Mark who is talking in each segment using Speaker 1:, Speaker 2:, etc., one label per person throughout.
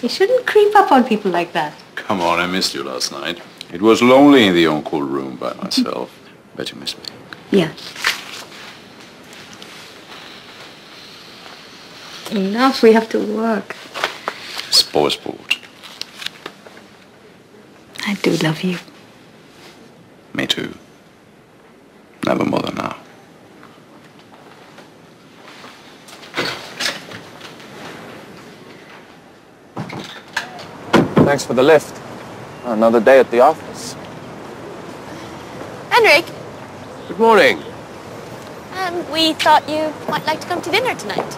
Speaker 1: You shouldn't creep up on people like that.
Speaker 2: Come on, I missed you last night. It was lonely in the on-call room by myself. Bet you missed me.
Speaker 1: Yeah. Enough, we have to work.
Speaker 2: Sport.
Speaker 1: I do love you.
Speaker 2: Me too. Never more than now.
Speaker 3: Thanks for the lift. Another day at the office.
Speaker 4: Henrik,
Speaker 3: Good morning.
Speaker 4: we thought you might like to come to dinner tonight.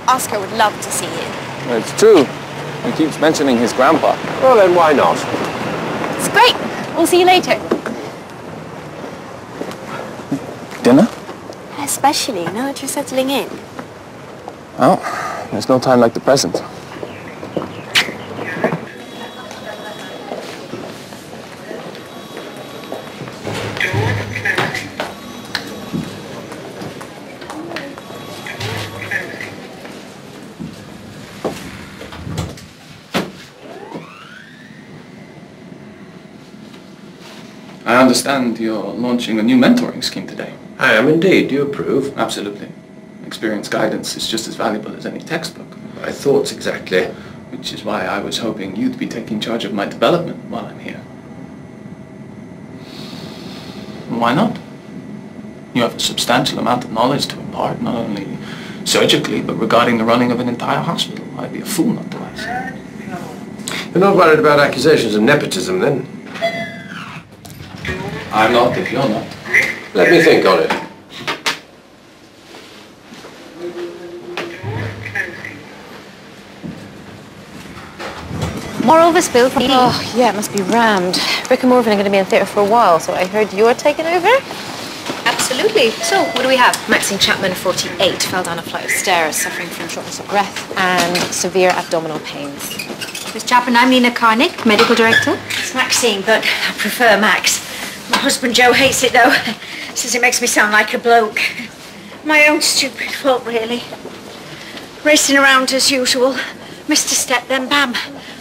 Speaker 4: Oscar would love to see you.
Speaker 3: It's true. He keeps mentioning his grandpa. Well, then why not?
Speaker 4: It's great. We'll see you later.
Speaker 3: Dinner?
Speaker 4: Especially now that you're settling in.
Speaker 3: Oh, there's no time like the present.
Speaker 5: I understand you're launching a new mentoring scheme today.
Speaker 6: I am indeed. Do you approve?
Speaker 5: Absolutely. Experienced guidance is just as valuable as any textbook.
Speaker 6: My thoughts exactly.
Speaker 5: Which is why I was hoping you'd be taking charge of my development while I'm here. Why not? You have a substantial amount of knowledge to impart, not only surgically, but regarding the running of an entire hospital. I'd be a fool not to ask.
Speaker 6: You're not worried about accusations of nepotism, then?
Speaker 5: I'm not, if you're not.
Speaker 6: Let me think on it.
Speaker 4: Moreover, spill from... Oh, yeah, it must be rammed. Rick and Morvan are going to be in theatre for a while, so I heard you're taking over?
Speaker 7: Absolutely. So, what do we have? Maxine Chapman, 48, fell down a flight of stairs, suffering from shortness of breath and severe abdominal pains.
Speaker 1: Miss Chapman, I'm Nina Karnick, Medical Director.
Speaker 8: It's Maxine, but I prefer Max. My husband Joe hates it, though. Says it makes me sound like a bloke. My own stupid fault, really. Racing around as usual. Missed a step, then bam.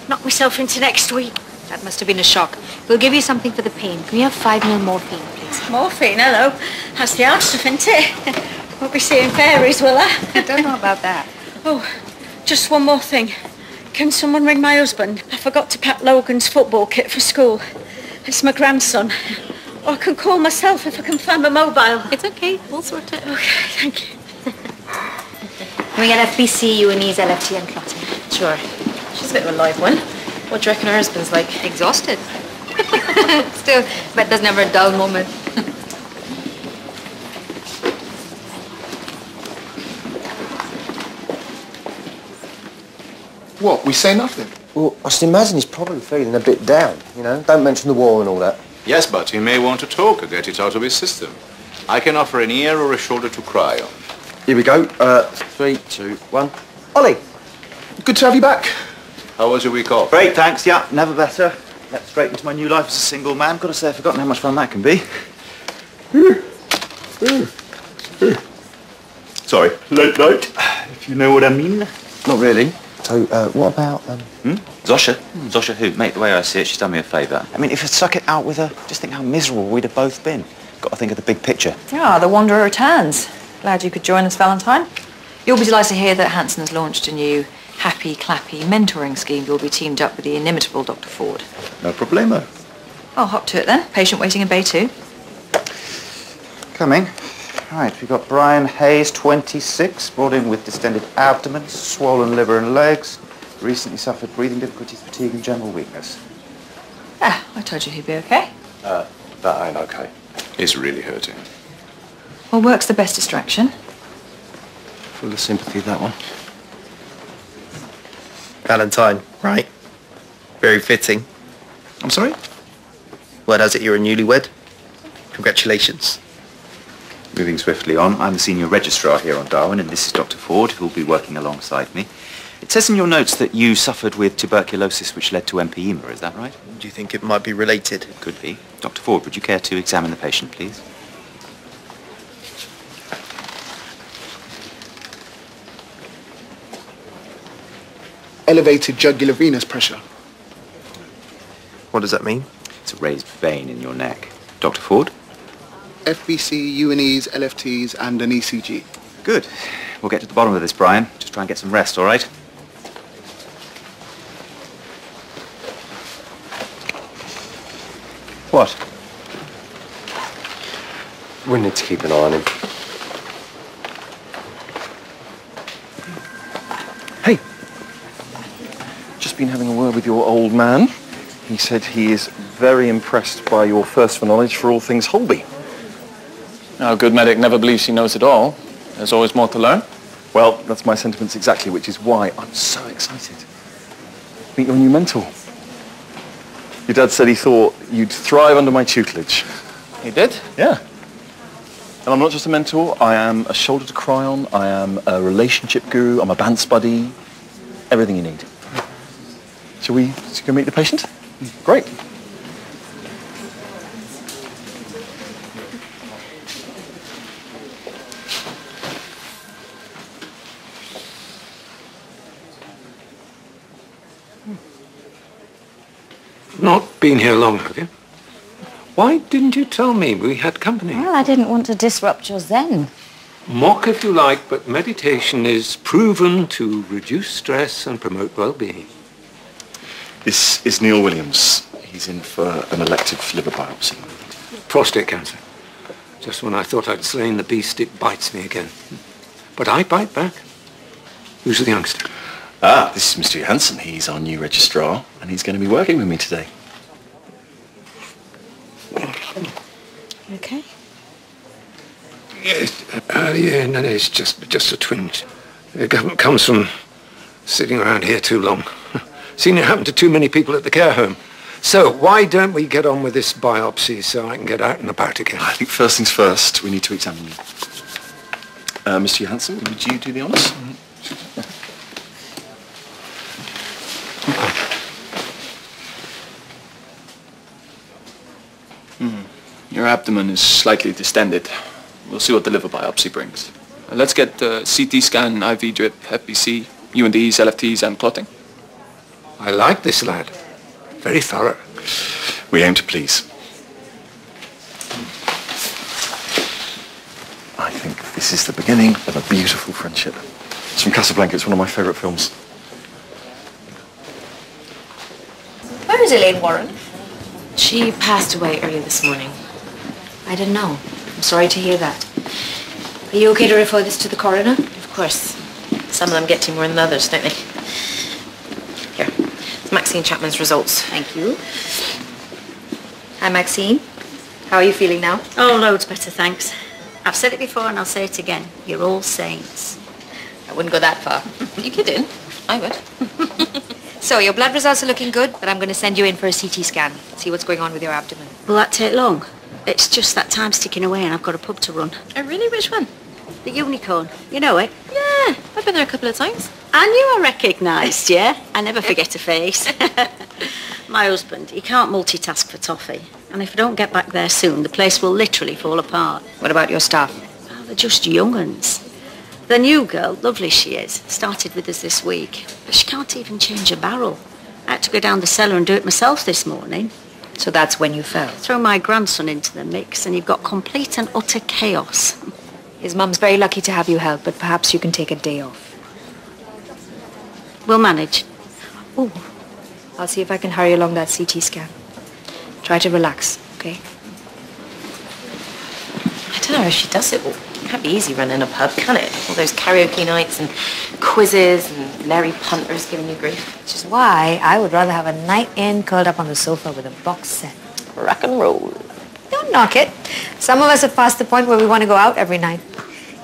Speaker 8: Knocked myself into next week.
Speaker 1: That must have been a shock. We'll give you something for the pain. Can we have 5 mil morphine, please?
Speaker 8: Morphine, hello. That's the hard stuff, isn't it? Won't be seeing fairies, will I?
Speaker 1: I don't know about that.
Speaker 8: Oh, just one more thing. Can someone ring my husband? I forgot to pack Logan's football kit for school. It's my grandson. Or I can call myself if I can find my mobile.
Speaker 1: It's okay. We'll sort it.
Speaker 8: Okay, thank you.
Speaker 1: Can we get FBC, UNEs, LFT and clotting?
Speaker 7: Sure. She's a bit of a live one. What do you reckon her husband's like?
Speaker 1: Exhausted. Still, but there's never a dull moment.
Speaker 9: What, we say nothing?
Speaker 10: Well, I should imagine he's probably feeling a bit down, you know? Don't mention the war and all that.
Speaker 2: Yes, but he may want to talk or get it out of his system. I can offer an ear or a shoulder to cry on.
Speaker 10: Here we go. 3, 2, 1. Ollie!
Speaker 9: Good to have you back.
Speaker 2: How was your week off?
Speaker 11: Great, thanks. Yeah, never better. Leapt straight into my new life as a single man. Got to say, I've forgotten how much fun that can be. Sorry, late night, if you know what I mean.
Speaker 10: Not really. So, what about,
Speaker 11: Zosha? Zosha who? Mate, the way I see it, she's done me a favour. I mean, if I'd stuck it out with her, just think how miserable we'd have both been. Got to think of the big picture.
Speaker 7: Ah, the Wanderer returns. Glad you could join us, Valentine. You'll be delighted to hear that Hanson has launched a new happy, clappy mentoring scheme. You'll be teamed up with the inimitable Dr. Ford.
Speaker 11: No problemo.
Speaker 7: I'll hop to it then. Patient waiting in Bay 2.
Speaker 11: Coming. Right, we've got Brian Hayes, 26, brought in with distended abdomen, swollen liver and legs, recently suffered breathing difficulties, fatigue and general weakness.
Speaker 7: Ah, I told you he'd be okay.
Speaker 6: That ain't okay.
Speaker 2: It's really hurting.
Speaker 7: Well, work's the best distraction.
Speaker 10: full of sympathy, that one. Valentine, right? Very fitting.
Speaker 11: I'm sorry?
Speaker 10: Word has it you're a newlywed. Congratulations.
Speaker 11: Moving swiftly on, I'm the senior registrar here on Darwin, and this is Dr. Ford, who'll be working alongside me. It says in your notes that you suffered with tuberculosis which led to empyema, is that right?
Speaker 10: Do you think it might be related?
Speaker 11: It could be. Dr. Ford, would you care to examine the patient, please?
Speaker 9: elevated jugular venous pressure.
Speaker 10: What does that mean?
Speaker 11: It's a raised vein in your neck. Dr. Ford?
Speaker 9: FBC, UNEs, LFTs, and an ECG.
Speaker 11: Good. We'll get to the bottom of this, Brian. Just try and get some rest, all right? What?
Speaker 6: We need to keep an eye on him.
Speaker 3: Hey, just been having a word with your old man. He said he is very impressed by your thirst for knowledge for all things Holby.
Speaker 5: A good medic never believes he knows it all. There's always more to learn.
Speaker 3: Well, that's my sentiments exactly, which is why I'm so excited. Meet your new mentor. Your dad said he thought you'd thrive under my tutelage.
Speaker 5: He did?
Speaker 3: Yeah. And I'm not just a mentor, I am a shoulder to cry on, I am a relationship guru, I'm a bants buddy, everything you need. Shall we go meet the patient? Great.
Speaker 6: Not been here long, have you? Why didn't you tell me we had company?
Speaker 8: Well, I didn't want to disrupt your zen.
Speaker 6: Mock if you like, but meditation is proven to reduce stress and promote well-being.
Speaker 9: This is Neil Williams. He's in for an elective liver biopsy.
Speaker 6: Prostate cancer. Just when I thought I'd slain the beast, it bites me again. But I bite back. Who's the youngster?
Speaker 9: Ah, this is Mr. Johansson. He's our new registrar, and he's going to be working with me today.
Speaker 8: Okay.
Speaker 6: Yes, yeah, no, it's just a twinge. It comes from sitting around here too long. Seen it happen to too many people at the care home. So why don't we get on with this biopsy so I can get out and about again?
Speaker 9: I think first things first, we need to examine you. Mr. Johansson, would you do the honours?
Speaker 5: Your abdomen is slightly distended. We'll see what the liver biopsy brings. Let's get CT scan, IV drip, FBC, UNDs, LFTs, and clotting.
Speaker 6: I like this lad. Very thorough.
Speaker 9: We aim to please. I think this is the beginning of a beautiful friendship. It's from Casablanca. It's one of my favourite films.
Speaker 4: Where is Elaine Warren?
Speaker 7: She passed away earlier this morning.
Speaker 1: I didn't know. I'm sorry to hear that. Are you okay to refer this to the coroner?
Speaker 7: Of course. Some of them get to you more than others, don't they? Here, it's Maxine Chapman's results.
Speaker 1: Thank you. Hi, Maxine. How are you feeling now?
Speaker 8: Oh, loads better, thanks. I've said it before and I'll say it again. You're all saints.
Speaker 7: I wouldn't go that far. Are you kidding? I would.
Speaker 1: So, your blood results are looking good, but I'm going to send you in for a CT scan. See what's going on with your abdomen.
Speaker 8: Will that take long? It's just that time's ticking away and I've got a pub to run.
Speaker 7: Oh, really? Which one?
Speaker 8: The Unicorn. You know it?
Speaker 7: Yeah, I've been there a couple of times.
Speaker 8: And you are recognised, yeah? I never forget a face. My husband, he can't multitask for toffee. And if I don't get back there soon, the place will literally fall apart.
Speaker 1: What about your staff?
Speaker 8: Oh, they're just young uns. The new girl, lovely she is, started with us this week. But she can't even change a barrel. I had to go down the cellar and do it myself this morning.
Speaker 1: So that's when you fell.
Speaker 8: Throw my grandson into the mix and you've got complete and utter chaos.
Speaker 1: His mum's very lucky to have you help, but perhaps you can take a day off.
Speaker 8: We'll manage.
Speaker 1: Oh, I'll see if I can hurry along that CT scan. Try to relax, okay?
Speaker 7: I don't know if she does it all. It can't be easy running a pub, can it? All those karaoke nights and quizzes and Larry punters giving you grief.
Speaker 1: Which is why I would rather have a night in curled up on the sofa with a box set.
Speaker 7: Rock and roll.
Speaker 1: Don't knock it. Some of us have passed the point where we want to go out every night.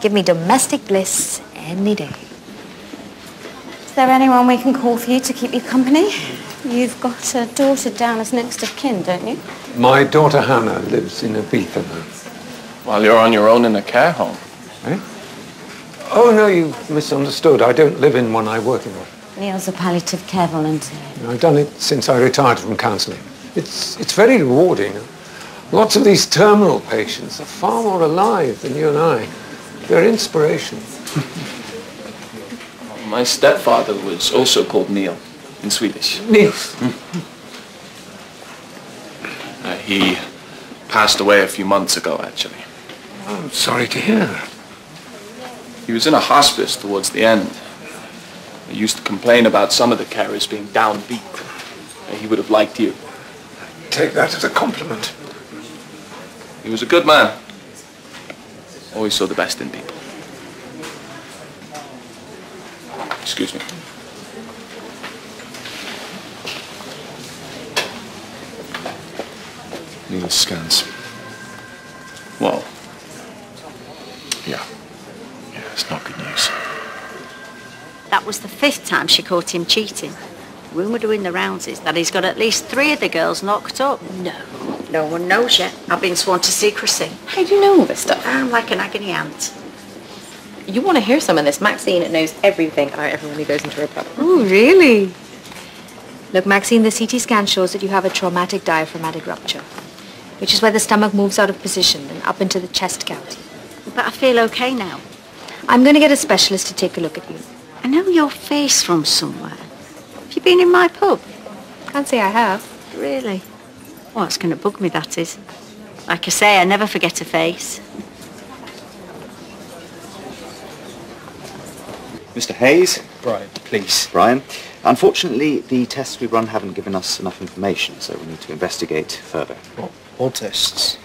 Speaker 1: Give me domestic bliss any day.
Speaker 8: Is there anyone we can call for you to keep you company? You've got a daughter down as next of kin, don't you?
Speaker 6: My daughter Hannah lives in Ibiza now.
Speaker 5: While you're on your own in a care home.
Speaker 6: Eh? Oh, no, you've misunderstood. I don't live in one, I work in one.
Speaker 8: Neil's a palliative care volunteer.
Speaker 6: I've done it since I retired from counselling. It's very rewarding. Lots of these terminal patients are far more alive than you and I. They're inspiration.
Speaker 5: My stepfather was also called Neil in Swedish.
Speaker 6: Neil.
Speaker 5: He passed away a few months ago, actually.
Speaker 6: I'm sorry to hear that.
Speaker 5: He was in a hospice towards the end. He used to complain about some of the carers being downbeat. He would have liked you.
Speaker 6: Take that as a compliment.
Speaker 5: He was a good man. Always saw the best in people. Excuse me.
Speaker 9: Neil's scans.
Speaker 5: Well,
Speaker 9: Yeah. Yeah, it's not good news.
Speaker 8: That was the 5th time she caught him cheating. Rumour doing the rounds is that he's got at least 3 of the girls locked up.
Speaker 4: No.
Speaker 8: No one knows yet. I've been sworn to secrecy.
Speaker 4: How do you know all this stuff?
Speaker 8: I'm like an agony aunt.
Speaker 4: You want to hear some of this? Maxine knows everything about everyone who goes into her pub.
Speaker 1: Oh, really? Look, Maxine, the CT scan shows that you have a traumatic diaphragmatic rupture, which is where the stomach moves out of position and up into the chest cavity.
Speaker 8: But I feel okay now.
Speaker 1: I'm going to get a specialist to take a look at you.
Speaker 8: I know your face from somewhere. Have you been in my pub?
Speaker 1: Can't say I have.
Speaker 8: Really? Well, it's going to bug me, that is. Like I say, I never forget a face.
Speaker 11: Mr. Hayes?
Speaker 10: Brian, please.
Speaker 11: Brian? Unfortunately, the tests we run haven't given us enough information, so we need to investigate further.
Speaker 10: What? More tests?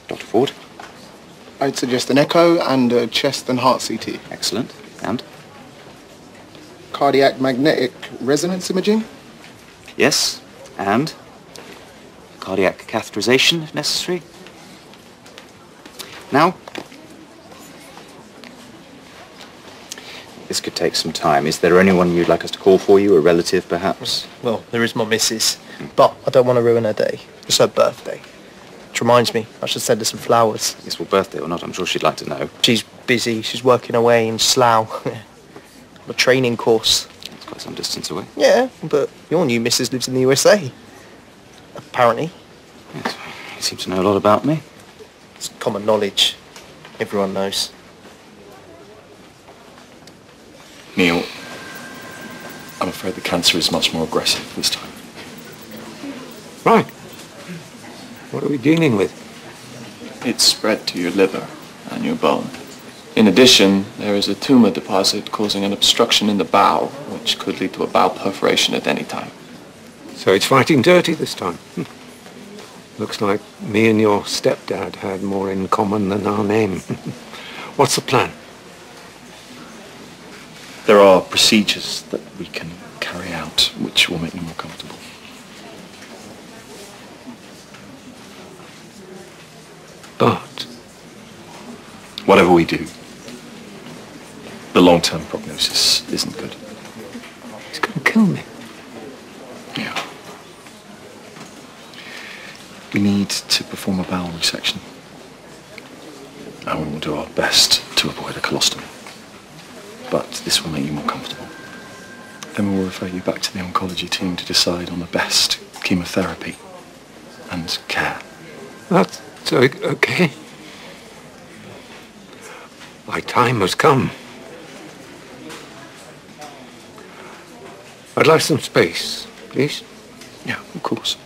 Speaker 11: Dr. Ford?
Speaker 12: I'd suggest an echo and a chest and heart CT.
Speaker 11: Excellent. And?
Speaker 12: Cardiac magnetic resonance imaging.
Speaker 11: Yes. And? Cardiac catheterization, if necessary. Now? This could take some time. Is there anyone you'd like us to call for you? A relative, perhaps?
Speaker 10: Well, there is my missus, but I don't want to ruin her day. It's her birthday. Which reminds me, I should send her some flowers.
Speaker 11: Yes, well, birthday or not, I'm sure she'd like to know.
Speaker 10: She's busy. She's working away in Slough. On a training course.
Speaker 11: It's quite some distance away.
Speaker 10: Yeah, but your new missus lives in the USA. Apparently.
Speaker 11: Yes, you seem to know a lot about me.
Speaker 10: It's common knowledge. Everyone knows.
Speaker 9: Neil, I'm afraid the cancer is much more aggressive this time.
Speaker 6: Right. What are we dealing with?
Speaker 5: it's spread to your liver and your bone. In addition, there is a tumor deposit causing an obstruction in the bowel, which could lead to a bowel perforation at any time.
Speaker 6: So it's fighting dirty this time. Looks like me and your stepdad had more in common than our name. What's the plan?
Speaker 9: There are procedures that we can carry out which will make you more comfortable.
Speaker 6: But
Speaker 9: whatever we do, the long-term prognosis isn't good.
Speaker 6: He's going to kill me.
Speaker 9: Yeah. We need to perform a bowel resection. And we will do our best to avoid a colostomy. But this will make you more comfortable. Then we'll refer you back to the oncology team to decide on the best chemotherapy and care.
Speaker 6: That's okay. My time has come. I'd like some space, please.
Speaker 9: Yeah, of course.